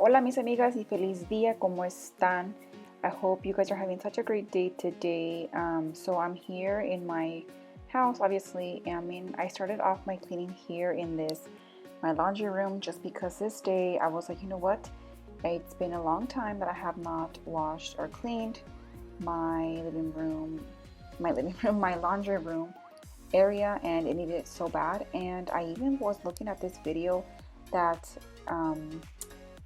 Hola mis amigas y feliz día, ¿cómo están? I hope you guys are having such a great day today. So I'm here in my house, obviously. I started off my cleaning here in my laundry room just because this day I was like, you know what? It's been a long time that I have not washed or cleaned my my laundry room area, and it needed it so bad. And I even was looking at this video that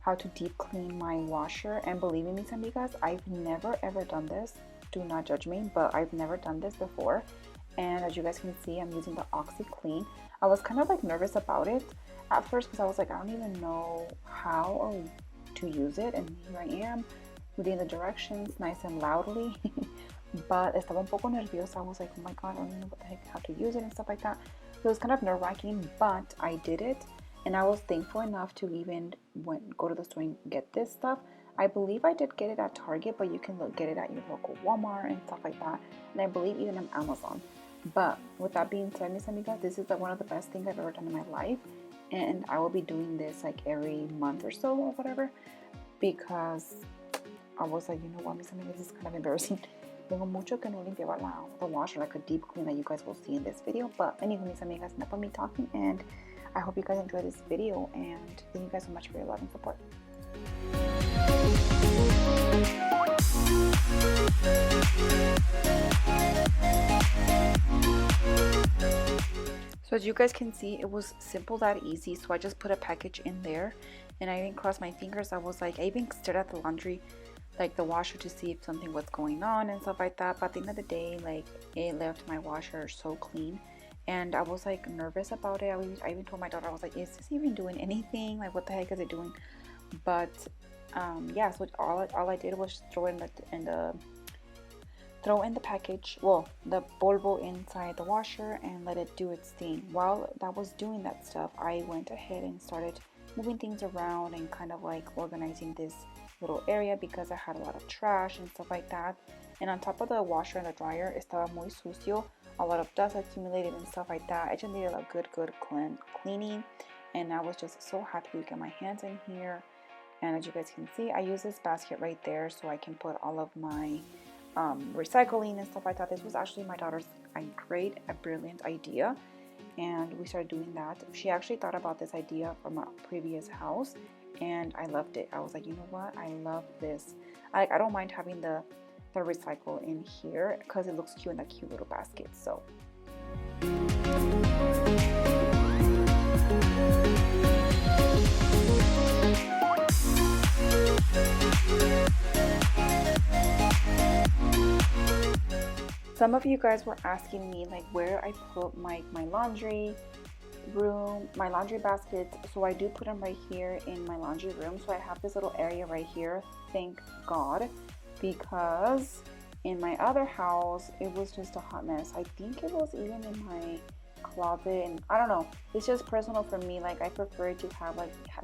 how to deep clean my washer, and believe me, mis amigas, I've never ever done this. Do not judge me, but I've never done this before. And as you guys can see, I'm using the OxiClean. I was kind of like nervous about it at first because I was like, I don't even know how or to use it, and here I am reading the directions nice and loudly. But estaba un poco nerviosa. I was like, oh my god, I don't know what the heck, how to use it and stuff like that. So it was kind of nerve-wracking, but I did it. And I was thankful enough to even go to the store and get this stuff. I believe I did get it at Target, but you can get it at your local Walmart and stuff like that. And I believe even on Amazon. But with that being said, mis amigas, this is one of the best things I've ever done in my life. And I will be doing this like every month or so or whatever. Because I was like, you know what, mis amigas, this is kind of embarrassing. Tengo mucho que no limpiaba the washer, like a deep clean that you guys will see in this video. But anyway, mis amigas, enough of me talking, and I hope you guys enjoy this video, and thank you guys so much for your love and support. So as you guys can see, it was simple, that easy. So I just put a package in there, and I even crossed my fingers. I was like, I even stared at the laundry, like the washer, to see if something was going on and stuff like that. But at the end of the day, like, it left my washer so clean. And I was like nervous about it. I even told my daughter, I was like, is this even doing anything? Like, what the heck is it doing? But yeah, so all I did was throw in the package, well, the polvo inside the washer, and let it do its thing. While that was doing that stuff, I went ahead and started moving things around and kind of like organizing this little area because I had a lot of trash and stuff like that. And on top of the washer and the dryer, estaba muy sucio. A lot of dust accumulated and stuff like that. I just needed a good cleaning, and I was just so happy to get my hands in here. And as you guys can see, I use this basket right there so I can put all of my recycling and stuff like that. This was actually my daughter's a brilliant idea, and we started doing that. She actually thought about this idea from a previous house, and I loved it. I was like, you know what, I love this. I don't mind having the recycle in here because it looks cute in that cute little basket. So some of you guys were asking me like where I put my laundry room, my laundry basket. So I do put them right here in my laundry room. So I have this little area right here, thank God, because in my other house it was just a hot mess. I think it was even in my closet, and I don't know, it's just personal for me. Like, I prefer to have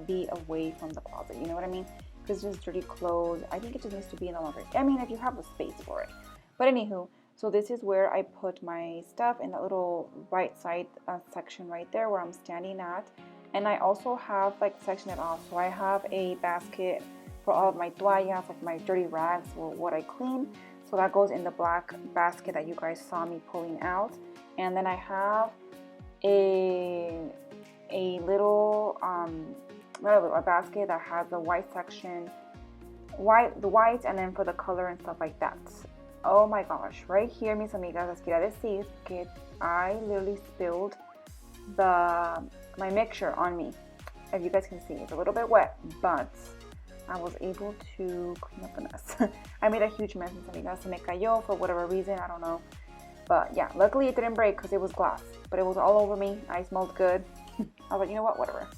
be away from the closet, you know what I mean? Because it's just dirty clothes. I think it just needs to be in the laundry. I mean, if you have the space for it. But anywho, so this is where I put my stuff, in that little right side section right there where I'm standing at. And I also have like sectioned it off. So I have a basket for all of my toallas, like my dirty rags or what I clean. So that goes in the black basket that you guys saw me pulling out. And then I have a little a basket that has the white section, the white, and then for the color and stuff like that. Oh my gosh, right here, mis amigas, les quería decir que I literally spilled my mixture on me. As you guys can see, it's a little bit wet, but I was able to clean up the mess. I made a huge mess, mis amigas. Se me cayó for whatever reason, I don't know. But yeah, luckily it didn't break because it was glass. But it was all over me. I smelled good. I was like, you know what, whatever.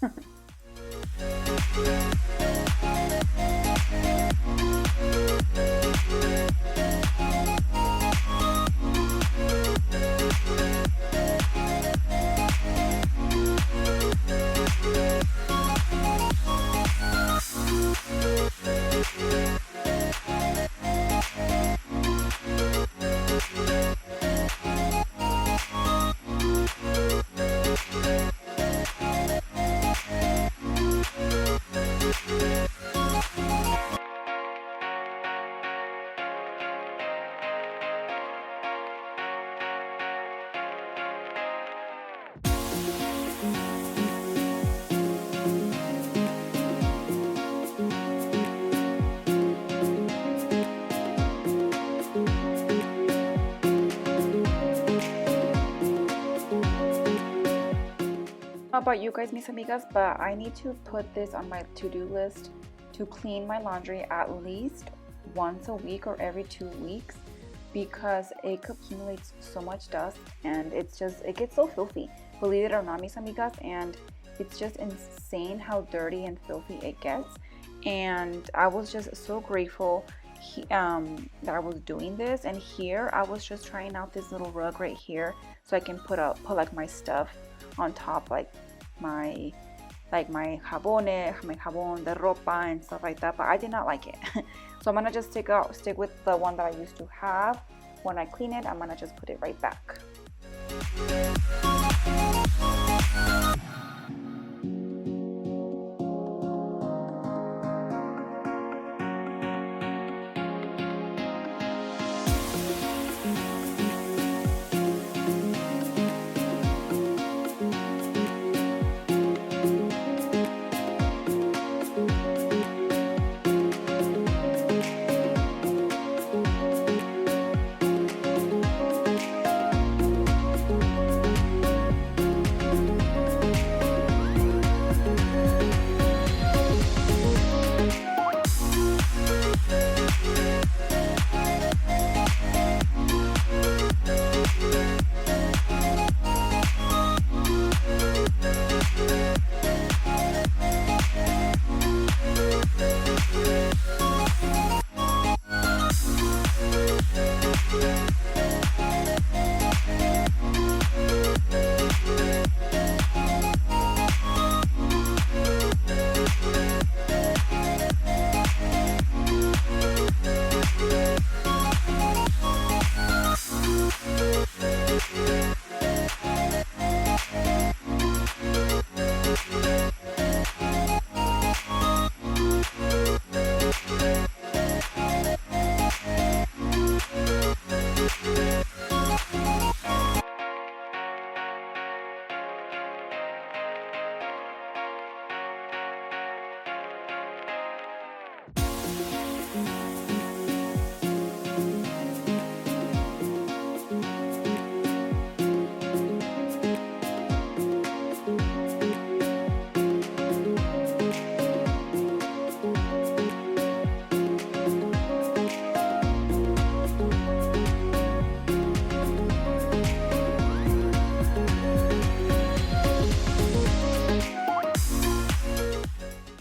about you guys, mis amigas, but I need to put this on my to-do list to clean my laundry at least once a week or every 2 weeks, because it accumulates so much dust and it gets so filthy, believe it or not, mis amigas, and it's just insane how dirty and filthy it gets. And I was just so grateful that I was doing this. And here I was just trying out this little rug right here so I can put like my stuff on top, like my jabón de ropa and stuff like that, but I did not like it. So I'm gonna just stick with the one that I used to have. When I clean it, I'm gonna just put it right back.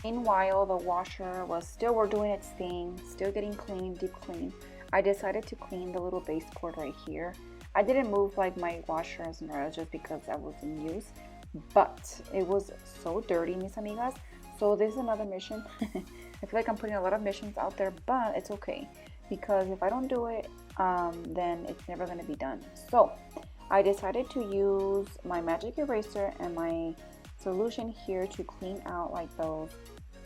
Meanwhile, the washer was still doing its thing, still getting clean, deep clean. I decided to clean the little baseboard right here. I didn't move like my washers and dryers just because that was in use, but it was so dirty, mis amigas. So this is another mission. I feel like I'm putting a lot of missions out there, but it's okay, because if I don't do it, then it's never going to be done. So I decided to use my magic eraser and my solution here to clean out like those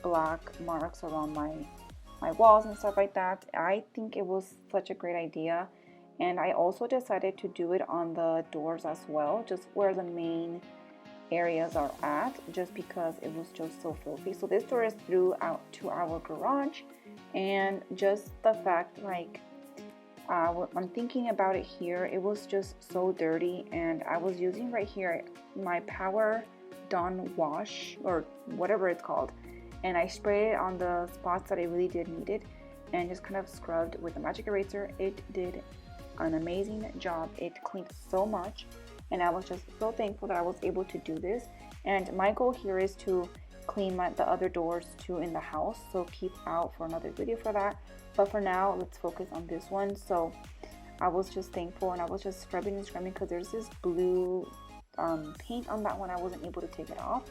black marks around my walls and stuff like that. I think it was such a great idea, and I also decided to do it on the doors as well, just where the main areas are at, just because it was just so filthy. So this door is through out to our garage, and just the fact, like, I'm thinking about it here, it was just so dirty. And I was using right here my Power Dawn wash, or whatever it's called, and I sprayed it on the spots that I really did need it, and just kind of scrubbed with the magic eraser. It did an amazing job. It cleaned so much, and I was just so thankful that I was able to do this. And my goal here is to clean the other doors too in the house, so keep out for another video for that. But for now, let's focus on this one. So I was just thankful, and I was just scrubbing and scrubbing, because there's this blue paint on that one. I wasn't able to take it off,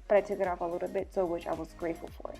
but I took it off a little bit, so which I was grateful for it.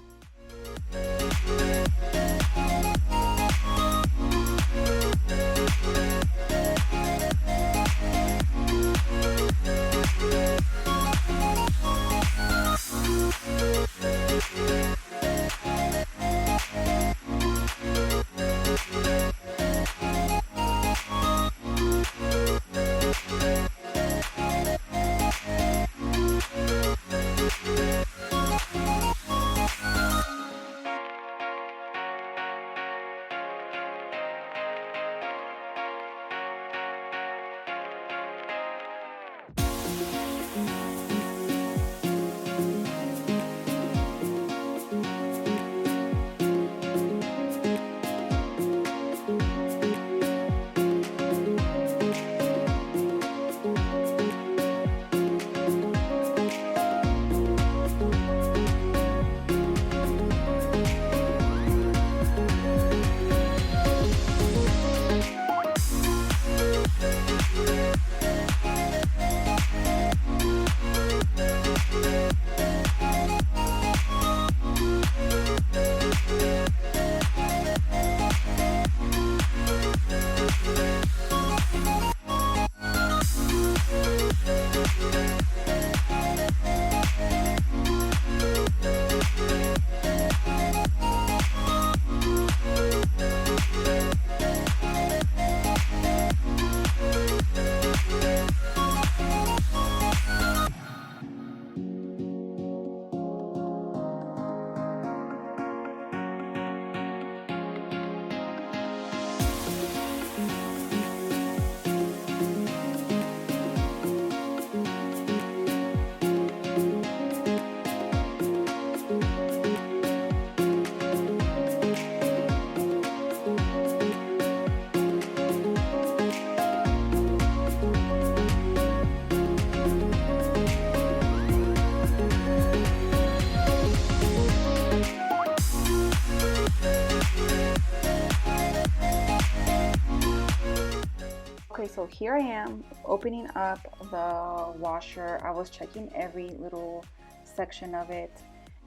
Okay, so here I am opening up the washer. I was checking every little section of it,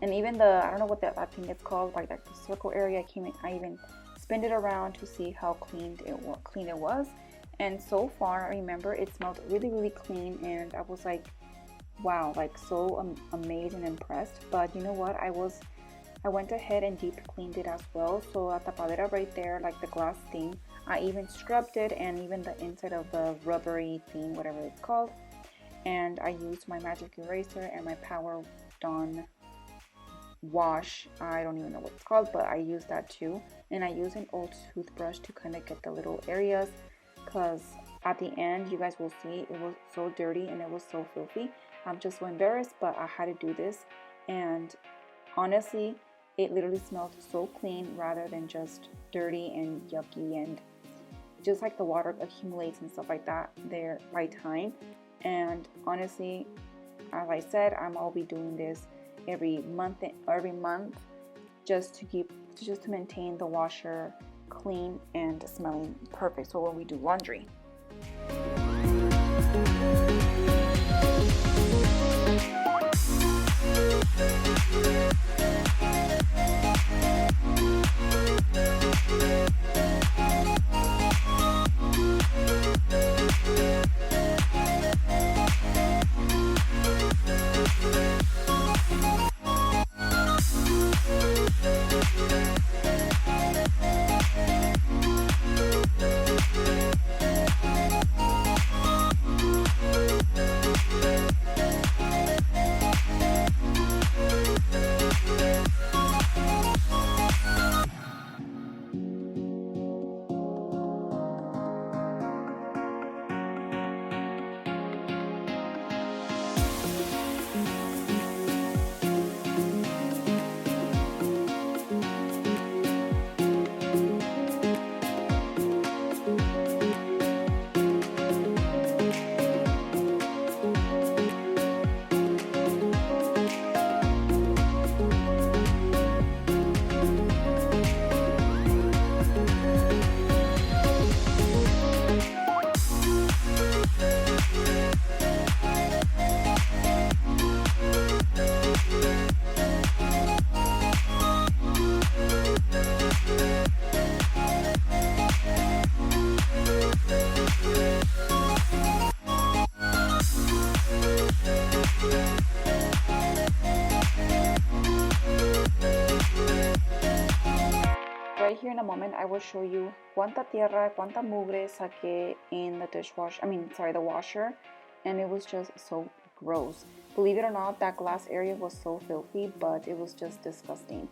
and even the, I don't know what that thing is called, like the circle area. I even spinned it around to see how clean it was. And so far, I remember it smelled really, really clean, and I was like, wow, like so amazed and impressed. But you know what? I went ahead and deep cleaned it as well. So la tapadera right there, like the glass thing, I even scrubbed it, and even the inside of the rubbery thing, whatever it's called. And I used my magic eraser and my Power Dawn wash. I don't even know what it's called, but I used that too. And I used an old toothbrush to kind of get the little areas, because at the end, you guys will see, it was so dirty and it was so filthy. I'm just so embarrassed, but I had to do this. And honestly, it literally smelled so clean rather than just dirty and yucky, and just like the water accumulates and stuff like that there by time. And honestly, as I said, I'll be doing this every month just to maintain the washer clean and smelling perfect, so when we do laundry. Right here in a moment, I will show you cuánta tierra, cuánta mugre saqué in the dishwasher, the washer, and it was just so gross. Believe it or not, that glass area was so filthy, but it was just disgusting.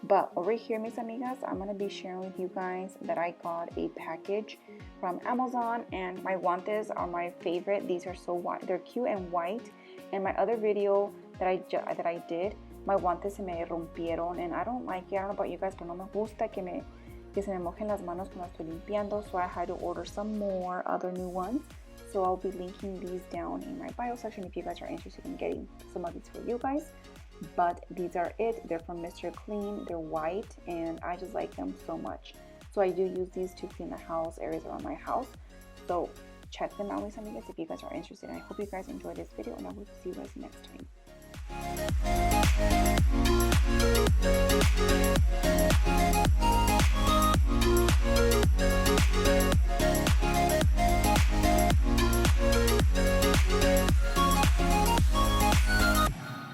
But over here, mis amigas, I'm going to be sharing with you guys that I got a package from Amazon, and my guantes are my favorite. These are so white, they're cute and white. In my other video that I did, my guantes se me rompieron, and I don't like it. I don't know about you guys, pero no me gusta que se me mojen las manos cuando estoy limpiando, so I had to order some more other new ones. So I'll be linking these down in my bio section if you guys are interested in getting some of these for you guys. But these are it. They're from Mr. Clean. They're white, and I just like them so much. So I do use these to clean the house, areas around my house. So check them out, mis amigas, if you guys are interested. And I hope you guys enjoyed this video, and I will see you guys next time.